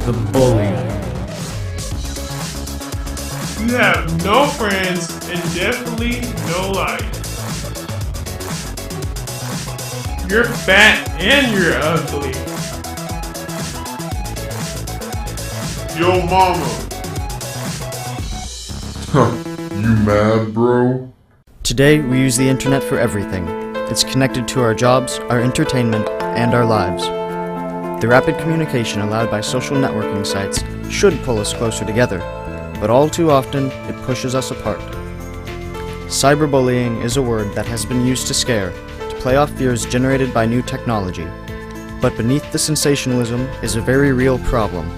the bully. You have no friends and definitely no life. You're fat and you're ugly. Yo mama. You mad, bro? Today, we use the internet for everything. It's connected to our jobs, our entertainment, and our lives. The rapid communication allowed by social networking sites should pull us closer together, but all too often, it pushes us apart. Cyberbullying is a word that has been used to scare, to play off fears generated by new technology. But beneath the sensationalism is a very real problem.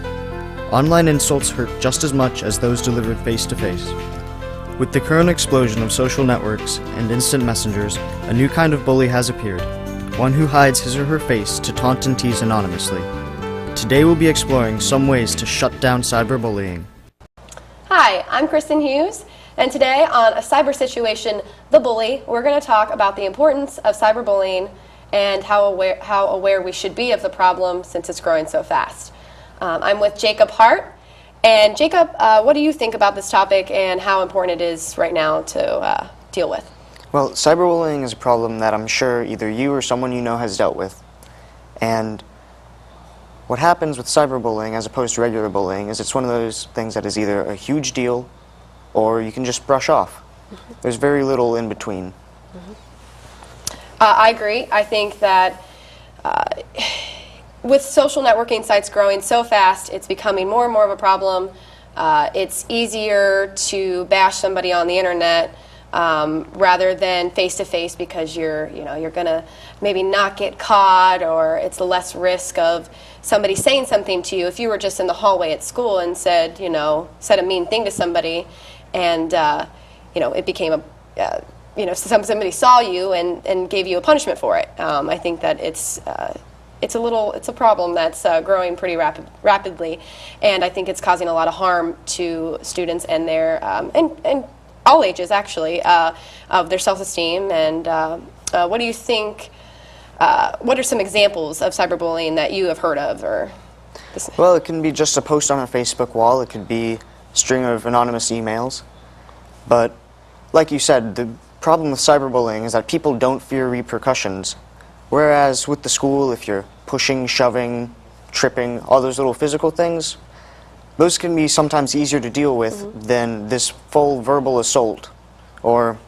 Online insults hurt just as much as those delivered face-to-face. With the current explosion of social networks and instant messengers, a new kind of bully has appeared, one who hides his or her face to taunt and tease anonymously. Today we'll be exploring some ways to shut down cyberbullying. Hi, I'm Kristen Hughes, and today on A Cyber Situation, The Bully, we're going to talk about the importance of cyberbullying and how aware we should be of the problem since it's growing so fast. I'm with Jacob Hart. And Jacob, what do you think about this topic and how important it is right now to deal with? Well, cyberbullying is a problem that I'm sure either you or someone you know has dealt with. And what happens with cyberbullying as opposed to regular bullying is it's one of those things that is either a huge deal or you can just brush off. Mm-hmm. There's very little in between. Mm-hmm. I agree. I think that with social networking sites growing so fast, it's becoming more and more of a problem. It's easier to bash somebody on the internet rather than face-to-face because you're going to maybe not get caught, or it's a less risk of somebody saying something to you. If you were just in the hallway at school and said a mean thing to somebody, and it became somebody saw you and gave you a punishment for it. I think that it's a problem that's growing pretty rapidly, and I think it's causing a lot of harm to students and their and all ages actually of their self-esteem. And what do you think? What are some examples of cyberbullying that you have heard of? Well, it can be just a post on a Facebook wall. It could be a string of anonymous emails. But like you said, the problem with cyberbullying is that people don't fear repercussions. Whereas with the school, if you're pushing, shoving, tripping, all those little physical things, those can be sometimes easier to deal with than this full verbal assault, or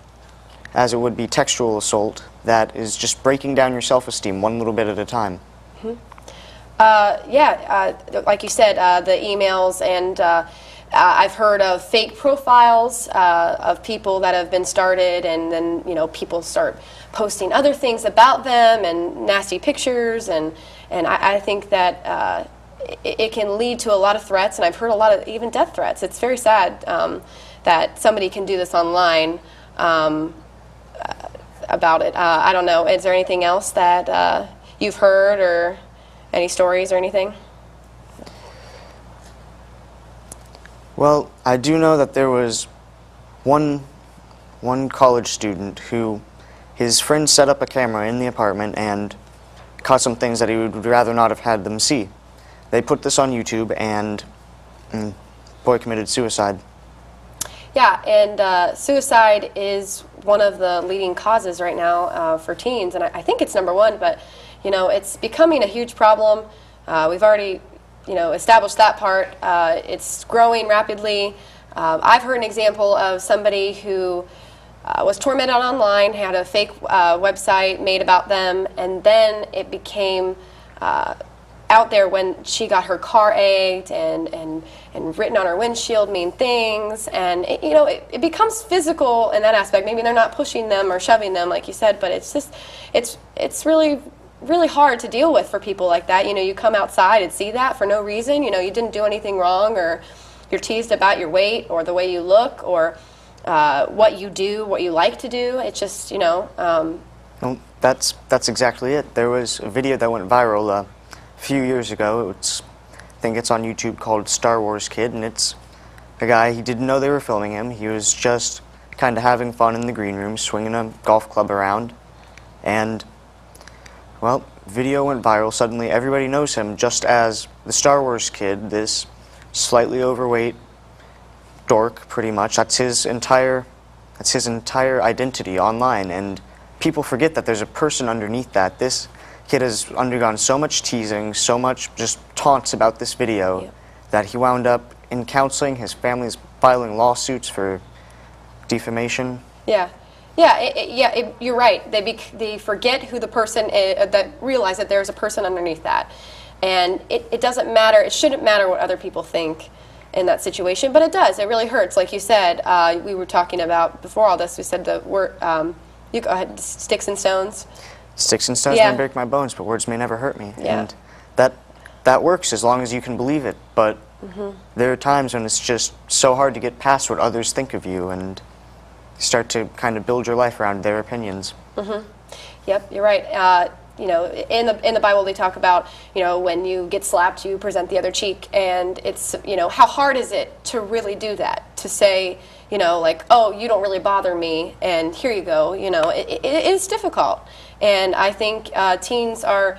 as it would be textual assault, that is just breaking down your self-esteem one little bit at a time. Like you said, the emails, and I've heard of fake profiles of people that have been started, and then people start posting other things about them and nasty pictures, and I think that it can lead to a lot of threats, and I've heard a lot of even death threats. It's very sad that somebody can do this online about it. I don't know, is there anything else that you've heard, or any stories or anything? Well, I do know that there was one college student who his friend set up a camera in the apartment and caught some things that he would rather not have had them see. They put this on YouTube, and boy committed suicide. Yeah, and suicide is one of the leading causes right now for teens, and I think it's number one, but it's becoming a huge problem. We've already established that part. It's growing rapidly. I've heard an example of somebody who was tormented online, had a fake website made about them, and then it became out there when she got her car egged and written on her windshield mean things, and it becomes physical in that aspect. Maybe they're not pushing them or shoving them like you said, but it's really hard to deal with for people like that. You come outside and see that for no reason. You didn't do anything wrong, or you're teased about your weight or the way you look, or what you do, what you like to do. It's just Well, that's exactly it. There was a video that went viral a few years ago. I think it's on YouTube, called Star Wars Kid, and it's a guy, he didn't know they were filming him. He was just kind of having fun in the green room, swinging a golf club around, and Well, video went viral. Suddenly everybody knows him just as the Star Wars kid, this slightly overweight dork, pretty much. That's his entire identity online, and people forget that there's a person underneath that. This kid has undergone so much teasing, so much just taunts about this video, that he wound up in counseling. His family's filing lawsuits for defamation. Yeah. You're right. They forget who the person is, that realize that there's a person underneath that. And it doesn't matter, it shouldn't matter what other people think in that situation, but it does. It really hurts. Like you said, we were talking about, before all this, we said the word, you go ahead, sticks and stones. Sticks and stones may break my bones, but words may never hurt me. Yeah. And that works as long as you can believe it, but there are times when it's just so hard to get past what others think of you, and start to kind of build your life around their opinions. Yep, you're right. You know, in the Bible they talk about, you know, when you get slapped, you present the other cheek, and it's, you know, how hard is it to really do that? To say, you know, like, oh, you don't really bother me, and here you go. You know, it is difficult, and I think teens are.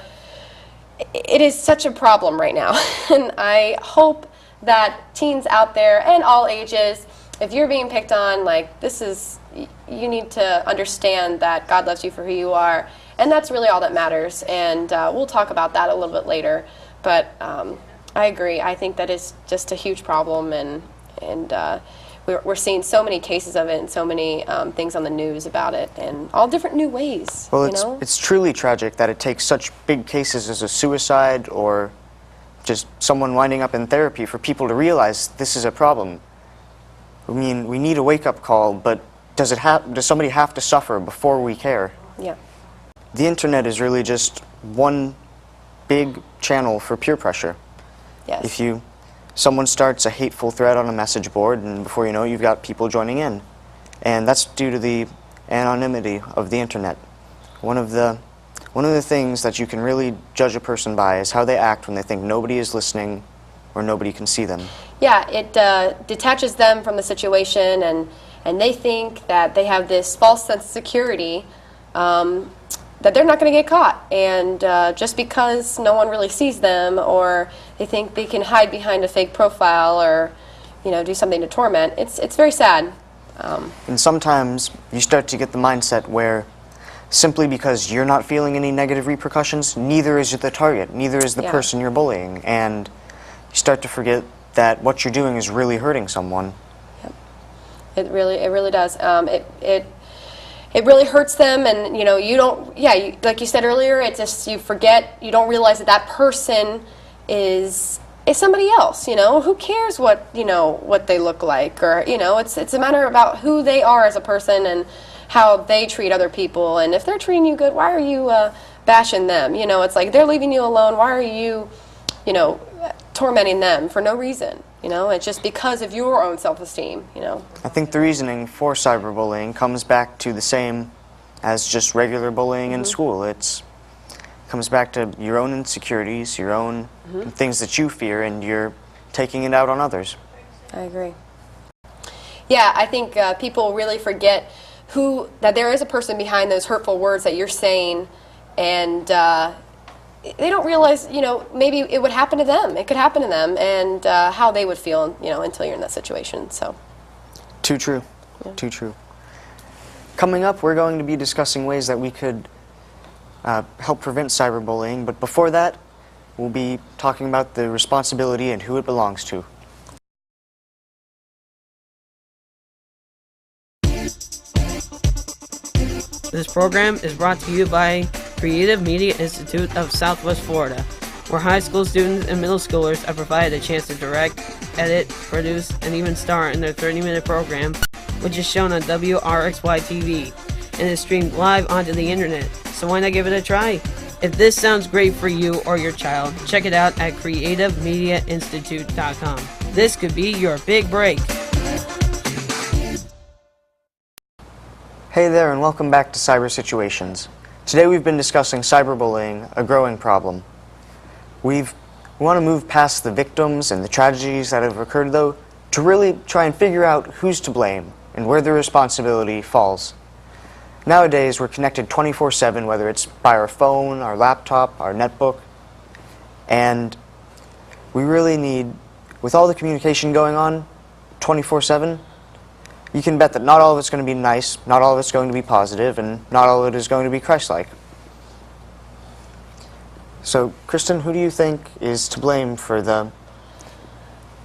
It is such a problem right now, and I hope that teens out there and all ages, if you're being picked on, like, this is, you need to understand that God loves you for who you are, and that's really all that matters. And we'll talk about that a little bit later. But I agree. I think that is just a huge problem, and we're seeing so many cases of it, and so many things on the news about it, and all different new ways. Well, it's truly tragic that it takes such big cases as a suicide or just someone winding up in therapy for people to realize this is a problem. I mean, we need a wake-up call, but does somebody have to suffer before we care? Yeah. The internet is really just one big channel for peer pressure. Yes. If someone starts a hateful thread on a message board, and before you know it, you've got people joining in. And that's due to the anonymity of the internet. One of the things that you can really judge a person by is how they act when they think nobody is listening or nobody can see them. Yeah, it detaches them from the situation, and they think that they have this false sense of security, that they're not going to get caught. And just because no one really sees them, or they think they can hide behind a fake profile, or, you know, do something to torment, it's very sad. And sometimes you start to get the mindset where simply because you're not feeling any negative repercussions, neither is the target, neither is the person you're bullying, and you start to forget that what you're doing is really hurting someone. Yep. It really does. It really hurts them, and, you know, you don't, like you said earlier, it just, you forget, you don't realize that that person is somebody else. You know, who cares what, you know, what they look like, or, you know, it's a matter about who they are as a person and how they treat other people. And if they're treating you good, why are you bashing them? You know, it's like they're leaving you alone. Why are you, you know, tormenting them for no reason? You know, it's just because of your own self-esteem, you know. I think the reasoning for cyberbullying comes back to the same as just regular bullying in school. It comes back to your own insecurities, your own things that you fear, and you're taking it out on others. I agree. Yeah, I think people really forget that there is a person behind those hurtful words that you're saying, and they don't realize, you know, maybe it would happen to them. It could happen to them, and how they would feel, you know, until you're in that situation. So. Too true. Yeah. Too true. Coming up, we're going to be discussing ways that we could help prevent cyberbullying, but before that, we'll be talking about the responsibility and who it belongs to. This program is brought to you by Creative Media Institute of Southwest Florida, where high school students and middle schoolers are provided a chance to direct, edit, produce, and even star in their 30-minute program, which is shown on WRXY-TV and is streamed live onto the internet. So why not give it a try? If this sounds great for you or your child, check it out at creativemediainstitute.com. This could be your big break. Hey there, and welcome back to Cyber Situations. Today we've been discussing cyberbullying, a growing problem. We want to move past the victims and the tragedies that have occurred, though, to really try and figure out who's to blame and where the responsibility falls. Nowadays, we're connected 24/7, whether it's by our phone, our laptop, our netbook, and we really need, with all the communication going on 24/7, you can bet that not all of it's going to be nice, not all of it's going to be positive, and not all of it is going to be Christ-like. So, Kristen, who do you think is to blame for the...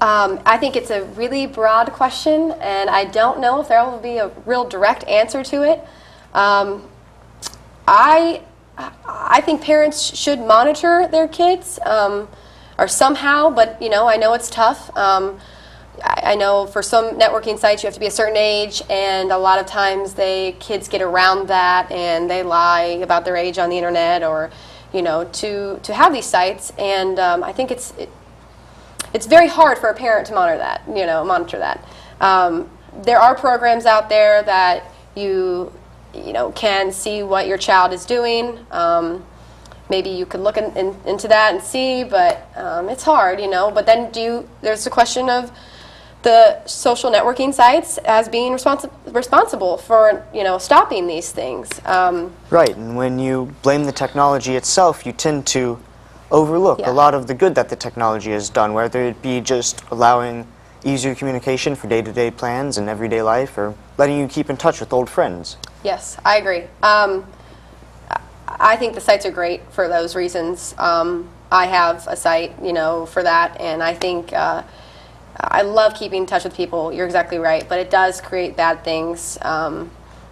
I think it's a really broad question, and I don't know if there will be a real direct answer to it. I think parents should monitor their kids, or somehow, but I know it's tough. I know for some networking sites you have to be a certain age, and a lot of times kids get around that and they lie about their age on the internet, or to have these sites, and I think it's very hard for a parent to monitor that. There are programs out there that you can see what your child is doing. Maybe you could look into that and see, but it's hard, But then there's the question of the social networking sites as being responsible for stopping these things. Right, and when you blame the technology itself, you tend to overlook a lot of the good that the technology has done, whether it be just allowing easier communication for day-to-day plans and everyday life, or letting you keep in touch with old friends. Yes, I agree. I think the sites are great for those reasons. I have a site, for that, and I think I love keeping in touch with people. You're exactly right, but it does create bad things.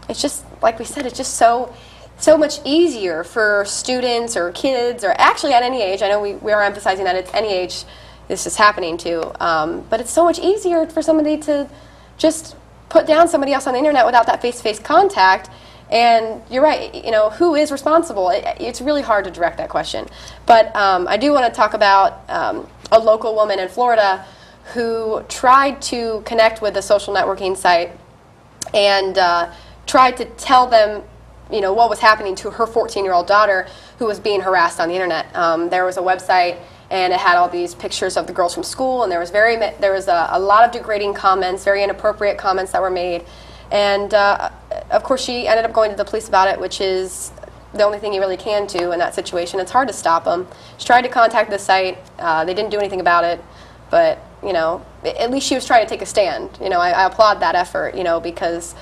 It's just, like we said, it's just so much easier for students or kids, or actually at any age. I know we are emphasizing that it's any age this is happening to, but it's so much easier for somebody to just put down somebody else on the internet without that face-to-face contact. And you're right, who is responsible? It's really hard to direct that question. But I do want to talk about a local woman in Florida who tried to connect with a social networking site and tried to tell them what was happening to her 14-year-old daughter who was being harassed on the internet. There was a website, and it had all these pictures of the girls from school, and there was a lot of degrading comments, very inappropriate comments that were made. And of course, she ended up going to the police about it, which is the only thing you really can do in that situation. It's hard to stop them. She tried to contact the site. They didn't do anything about it, but at least she was trying to take a stand. I applaud that effort. Because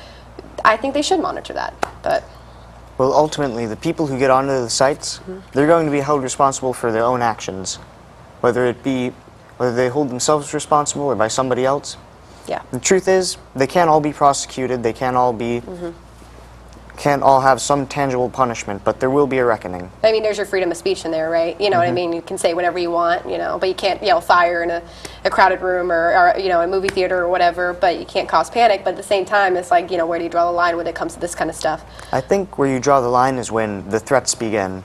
I think they should monitor that. But well, ultimately, the people who get onto the sites, they're going to be held responsible for their own actions, whether they hold themselves responsible or by somebody else. Yeah. The truth is, they can't all be prosecuted. They can't all have some tangible punishment, but there will be a reckoning. I mean, there's your freedom of speech in there, right? You know what I mean? You can say whatever you want, but you can't yell fire in a crowded room or a movie theater or whatever, but you can't cause panic. But at the same time, it's like, where do you draw the line when it comes to this kind of stuff? I think where you draw the line is when the threats begin.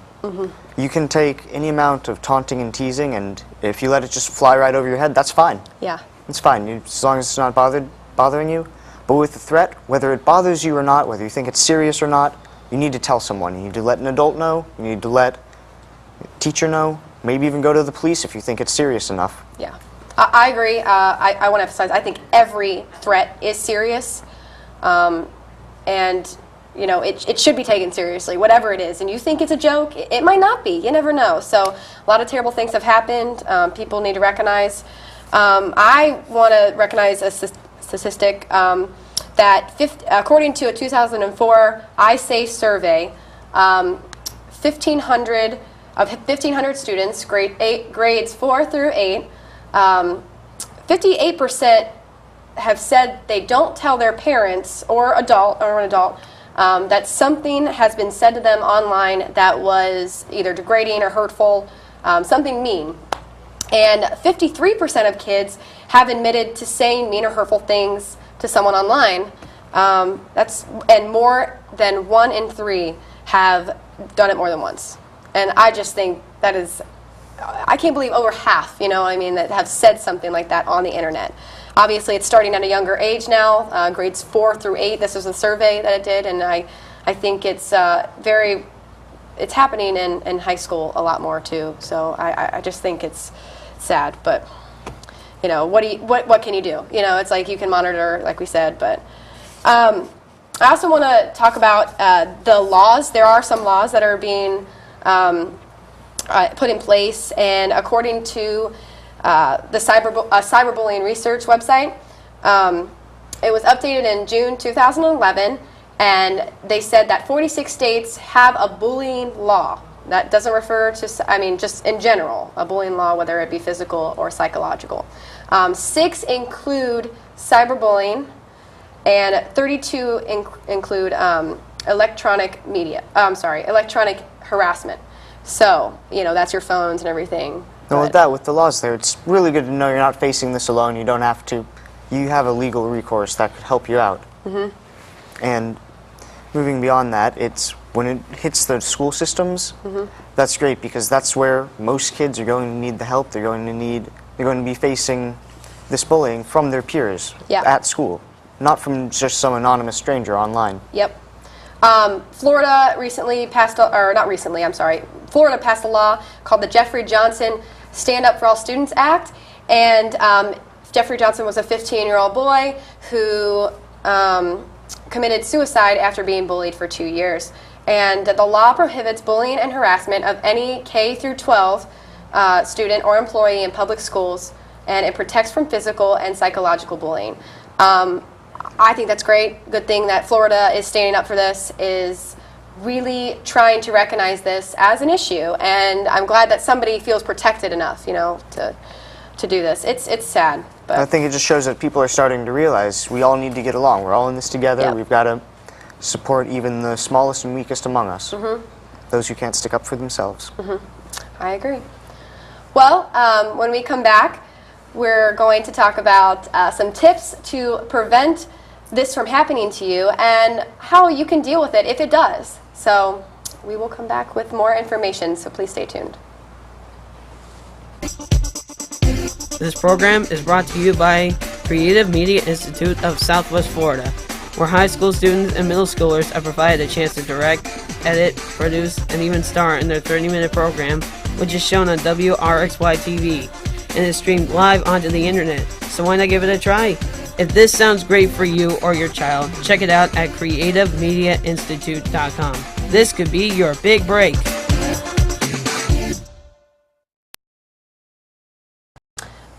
You can take any amount of taunting and teasing, and if you let it just fly right over your head, that's fine. Yeah. It's fine, as long as it's not bothering you. But with the threat, whether it bothers you or not, whether you think it's serious or not, you need to tell someone. You need to let an adult know. You need to let a teacher know. Maybe even go to the police if you think it's serious enough. Yeah, I agree. I want to emphasize, I think every threat is serious. And, it should be taken seriously, whatever it is. And you think it's a joke, it might not be. You never know. So a lot of terrible things have happened. People need to recognize. I want to recognize a statistic that according to a 2004 ISAFE survey, 1,500 students, grades 4 through 8, 58% have said they don't tell their parents or an adult that something has been said to them online that was either degrading or hurtful, something mean. And 53% of kids have admitted to saying mean or hurtful things to someone online. And more than 1 in 3 have done it more than once. And I just think that is, I can't believe over half, that have said something like that on the internet. Obviously, it's starting at a younger age now, grades 4 through 8. This was a survey that it did, and I think it's it's happening in high school a lot more too. So I just think it's sad, but what can you do? It's like you can monitor, like we said, but I also want to talk about the laws. There are some laws that are being put in place, and according to the cyberbullying research website, it was updated in June 2011, and they said that 46 states have a bullying law. That doesn't refer to, I mean, just in general, a bullying law, whether it be physical or psychological. 6 include cyberbullying, and 32 include electronic harassment. So, you know, that's your phones and everything. And with the laws there, it's really good to know you're not facing this alone. You don't have to. You have a legal recourse that could help you out. And moving beyond that, it's when it hits the school systems, that's great because that's where most kids are going to need the help. They're going to be facing this bullying from their peers at school, not from just some anonymous stranger online. Yep. Florida recently passed, Florida passed a law called the Jeffrey Johnson Stand Up for All Students Act, and Jeffrey Johnson was a 15-year-old boy who committed suicide after being bullied for 2 years. And the law prohibits bullying and harassment of any K through 12 student or employee in public schools, and it protects from physical and psychological bullying. I think that's great. Good thing that Florida is standing up for this, is really trying to recognize this as an issue, and I'm glad that somebody feels protected enough, you know, to do this. It's sad, but I think it just shows that people are starting to realize we all need to get along. We're all in this together. Yep. We've got to support even the smallest and weakest among us, those who can't stick up for themselves. I agree. Well, when we come back, we're going to talk about some tips to prevent this from happening to you and how you can deal with it if it does. So we will come back with more information, so please stay tuned. This program is brought to you by Creative Media Institute of Southwest Florida, where high school students and middle schoolers are provided a chance to direct, edit, produce, and even star in their 30-minute program, which is shown on WRXY-TV and is streamed live onto the internet. So why not give it a try? If this sounds great for you or your child, check it out at creativemediainstitute.com. This could be your big break.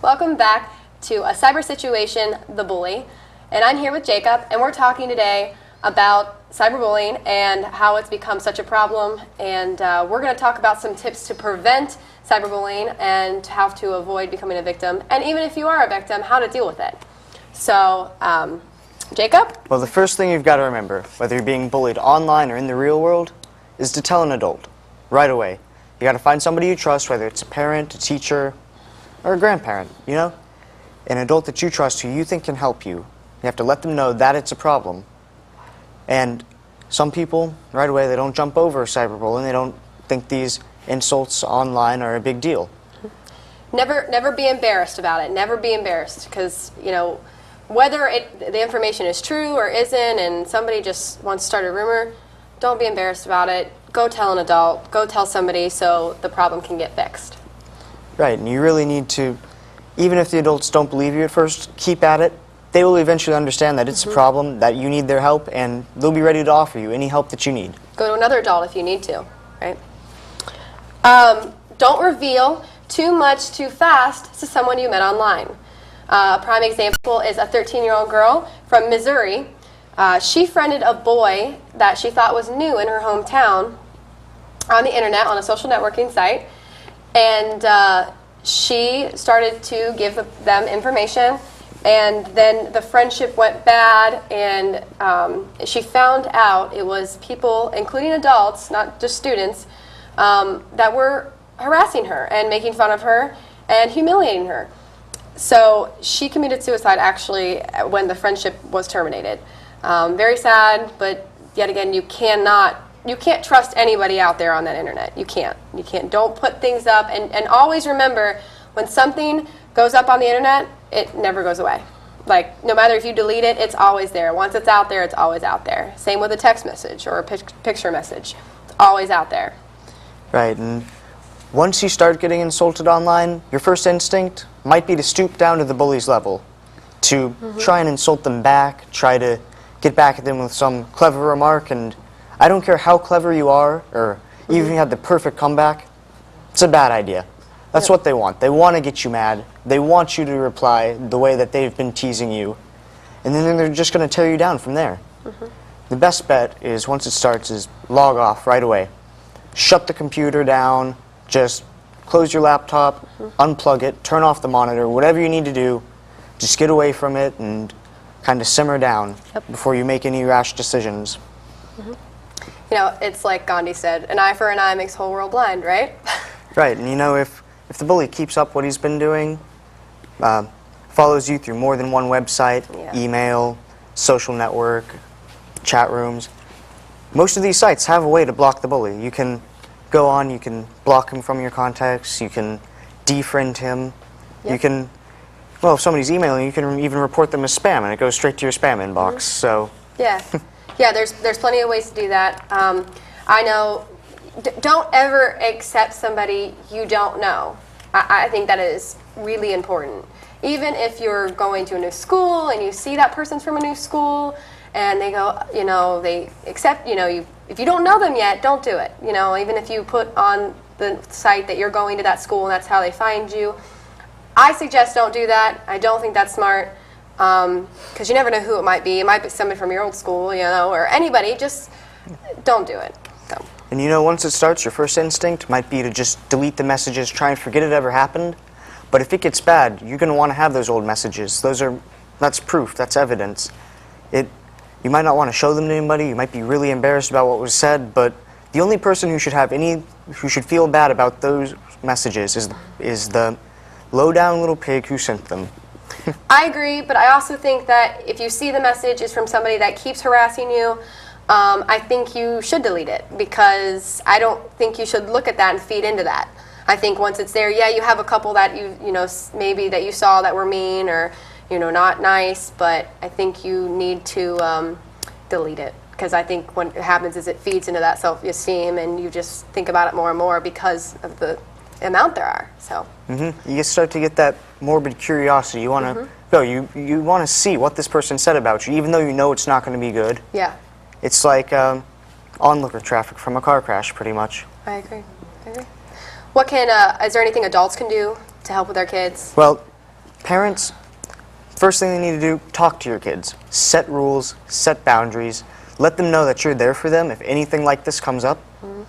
Welcome back to A Cyber Situation, The Bully. And I'm here with Jacob, and we're talking today about cyberbullying and how it's become such a problem. And we're going to talk about some tips to prevent cyberbullying and how to avoid becoming a victim. And even if you are a victim, how to deal with it. So, Jacob? Well, the first thing you've got to remember, whether you're being bullied online or in the real world, is to tell an adult right away. You got to find somebody you trust, whether it's a parent, a teacher, or a grandparent, you know? An adult that you trust who you think can help you. You have to let them know that it's a problem. And some people, right away, they don't jump over cyberbullying. They don't think these insults online are a big deal. Never be embarrassed about it. Never be embarrassed, because, you know, whether the information is true or isn't, and somebody just wants to start a rumor, don't be embarrassed about it. Go tell an adult. Go tell somebody so the problem can get fixed. Right, and you really need to, even if the adults don't believe you at first, keep at it. They will eventually understand that it's a problem, that you need their help, and they'll be ready to offer you any help that you need. Go to another adult if you need to, right? Don't reveal too much too fast to someone you met online. A prime example is a 13-year-old girl from Missouri. She friended a boy that she thought was new in her hometown on the internet, on a social networking site, and she started to give them information, and then the friendship went bad, and she found out it was people, including adults, not just students, that were harassing her and making fun of her and humiliating her. So she committed suicide, actually, when the friendship was terminated. Very sad, but yet again, you can't trust anybody out there on that internet. You can't. Don't put things up, and always remember, when something goes up on the internet, it never goes away. Like, no matter if you delete it, it's always there. Once it's out there, it's always out there. Same with a text message or a picture message. It's always out there. Right, and once you start getting insulted online, your first instinct might be to stoop down to the bully's level, to try and insult them back, try to get back at them with some clever remark, and I don't care how clever you are, or even if you had the perfect comeback, it's a bad idea. That's what they want. They want to get you mad. They want you to reply the way that they've been teasing you, and then they're just going to tear you down from there. The best bet is, once it starts, is log off right away. Shut the computer down, just close your laptop, unplug it, turn off the monitor, whatever you need to do, just get away from it and kind of simmer down before you make any rash decisions. You know, it's like Gandhi said, an eye for an eye makes the whole world blind, right? Right, and you know, if the bully keeps up what he's been doing, follows you through more than one website, email, social network, chat rooms, most of these sites have a way to block the bully. You can go on, you can block him from your contacts, you can defriend him, you can, well, if somebody's emailing, you can even report them as spam, and it goes straight to your spam inbox, so. Yeah, yeah. There's plenty of ways to do that. I know. Don't ever accept somebody you don't know. I think that is really important. Even if you're going to a new school and you see that person's from a new school, and they go, you know, they accept, you know, if you don't know them yet, don't do it. You know, even if you put on the site that you're going to that school and that's how they find you, I suggest don't do that. I don't think that's smart, because you never know who it might be. It might be somebody from your old school, you know, or anybody. Just don't do it. So. And you know, once it starts, your first instinct might be to just delete the messages, try and forget it ever happened. But if it gets bad, you're going to want to have those old messages. That's proof, that's evidence. You might not want to show them to anybody, you might be really embarrassed about what was said, but the only person who should feel bad about those messages is the low-down little pig who sent them. I agree, but I also think that if you see the message is from somebody that keeps harassing you, I think you should delete it, because I don't think you should look at that and feed into that. I think once it's there, yeah, you have a couple that you know, maybe that you saw that were mean or, you know, not nice, but I think you need to delete it, because I think what happens is it feeds into that self-esteem, and you just think about it more and more because of the amount there are. So. You start to get that morbid curiosity. You want to go. You want to see what this person said about you, even though you know it's not going to be good. Yeah. It's like onlooker traffic from a car crash, pretty much. I agree. What is there anything adults can do to help with their kids? Well, parents, first thing they need to do, talk to your kids. Set rules, set boundaries. Let them know that you're there for them if anything like this comes up. You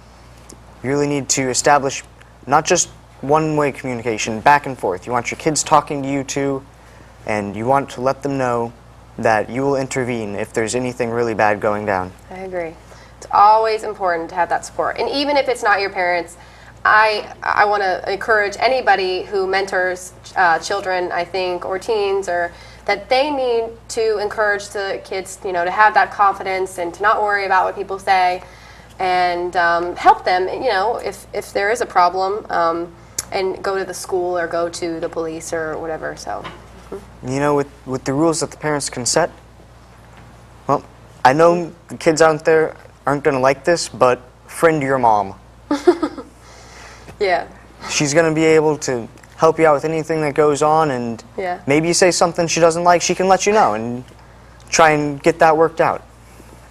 really need to establish not just one-way communication, back and forth. You want your kids talking to you too, and you want to let them know that you will intervene if there's anything really bad going down. I agree. It's always important to have that support. And even if it's not your parents, I want to encourage anybody who mentors children, I think, or teens, or that they need to encourage the kids, you know, to have that confidence and to not worry about what people say, and help them, you know, if there is a problem, and go to the school or go to the police or whatever. So. You know, with the rules that the parents can set, well, I know the kids out there aren't going to like this, but friend your mom. Yeah. She's going to be able to help you out with anything that goes on, and maybe you say something she doesn't like, she can let you know and try and get that worked out.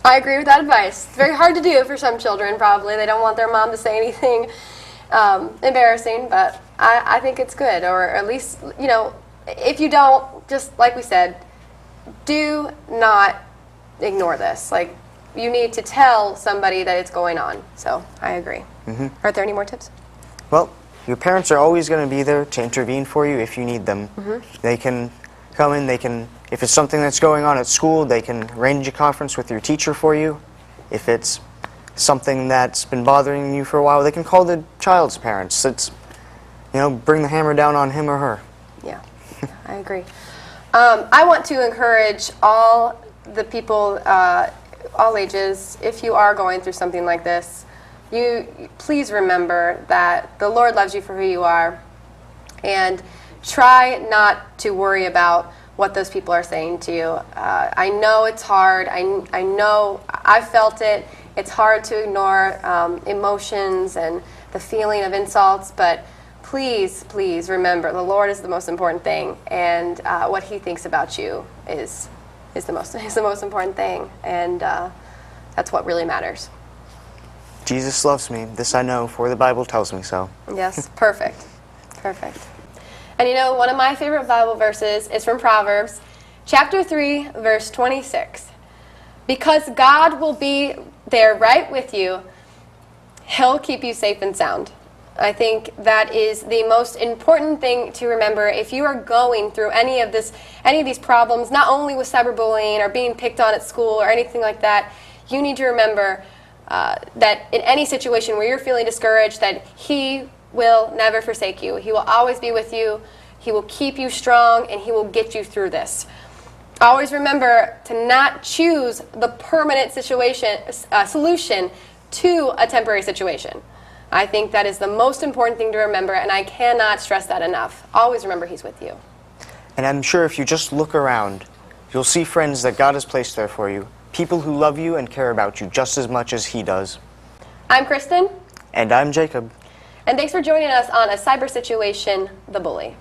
I agree with that advice. It's very hard to do for some children, probably. They don't want their mom to say anything embarrassing, but I think it's good, or at least, you know, if you don't, just like we said, do not ignore this. Like, you need to tell somebody that it's going on. So, I agree. Are there any more tips? Well, your parents are always going to be there to intervene for you if you need them. They can come in, if it's something that's going on at school, they can arrange a conference with your teacher for you. If it's something that's been bothering you for a while, they can call the child's parents. It's, you know, bring the hammer down on him or her. Yeah, I agree. I want to encourage all the people, all ages, if you are going through something like this, please remember that the Lord loves you for who you are, and try not to worry about what those people are saying to you. I know it's hard. I know I've felt it. It's hard to ignore emotions and the feeling of insults, but please, please remember the Lord is the most important thing, and what He thinks about you is is the most important thing, and that's what really matters. Jesus loves me. This I know, for the Bible tells me so. Yes, perfect. Perfect. And you know, one of my favorite Bible verses is from Proverbs, chapter 3, verse 26. Because God will be there right with you, He'll keep you safe and sound. I think that is the most important thing to remember if you are going through any of these problems, not only with cyberbullying or being picked on at school or anything like that. You need to remember that in any situation where you're feeling discouraged, that He will never forsake you. He will always be with you. He will keep you strong, and He will get you through this. Always remember to not choose the permanent solution to a temporary situation. I think that is the most important thing to remember, and I cannot stress that enough. Always remember He's with you. And I'm sure if you just look around, you'll see friends that God has placed there for you, people who love you and care about you just as much as He does. I'm Kristen. And I'm Jacob. And thanks for joining us on A Cyber Situation, The Bully.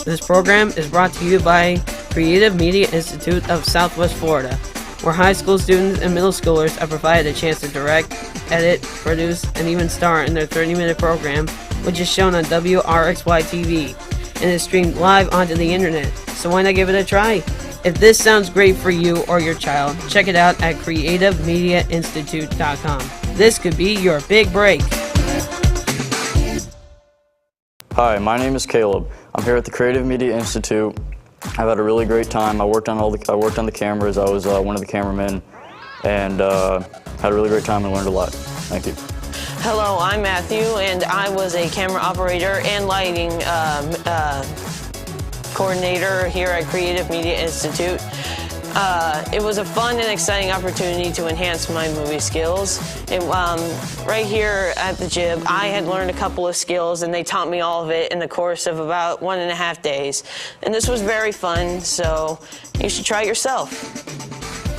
This program is brought to you by Creative Media Institute of Southwest Florida, where high school students and middle schoolers are provided a chance to direct, edit, produce, and even star in their 30-minute program, which is shown on WRXY-TV and is streamed live onto the internet. So why not give it a try? If this sounds great for you or your child, check it out at creativemediainstitute.com. This could be your big break. Hi, my name is Caleb. I'm here at the Creative Media Institute. I've had a really great time. I worked on the cameras. I was one of the cameramen, and had a really great time and learned a lot. Thank you. Hello, I'm Matthew, and I was a camera operator and lighting coordinator here at Creative Media Institute. It was a fun and exciting opportunity to enhance my movie skills. Right here at the Jib, I had learned a couple of skills, and they taught me all of it in the course of about 1.5 days. And this was very fun, so you should try it yourself.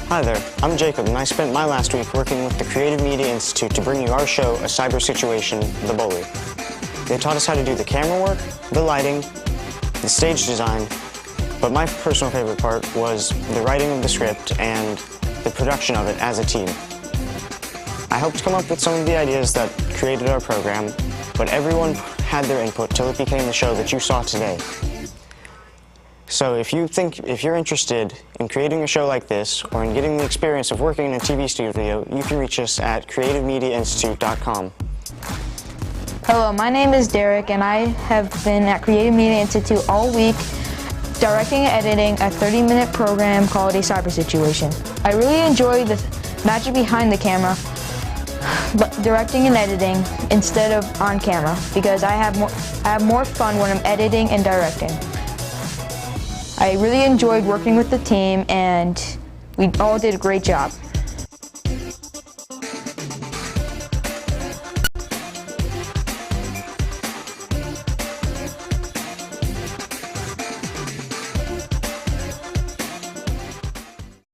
Hi there, I'm Jacob, and I spent my last week working with the Creative Media Institute to bring you our show, A Cyber Situation, The Bully. They taught us how to do the camera work, the lighting, the stage design, but my personal favorite part was the writing of the script and the production of it as a team. I helped come up with some of the ideas that created our program, but everyone had their input till it became the show that you saw today. So if you're interested in creating a show like this, or in getting the experience of working in a TV studio, you can reach us at creativemediainstitute.com. Hello, my name is Derek, and I have been at Creative Media Institute all week, directing and editing a 30-minute program called A Cyber Situation. I really enjoy the magic behind the camera, but directing and editing instead of on camera, because I have more fun when I'm editing and directing. I really enjoyed working with the team, and we all did a great job.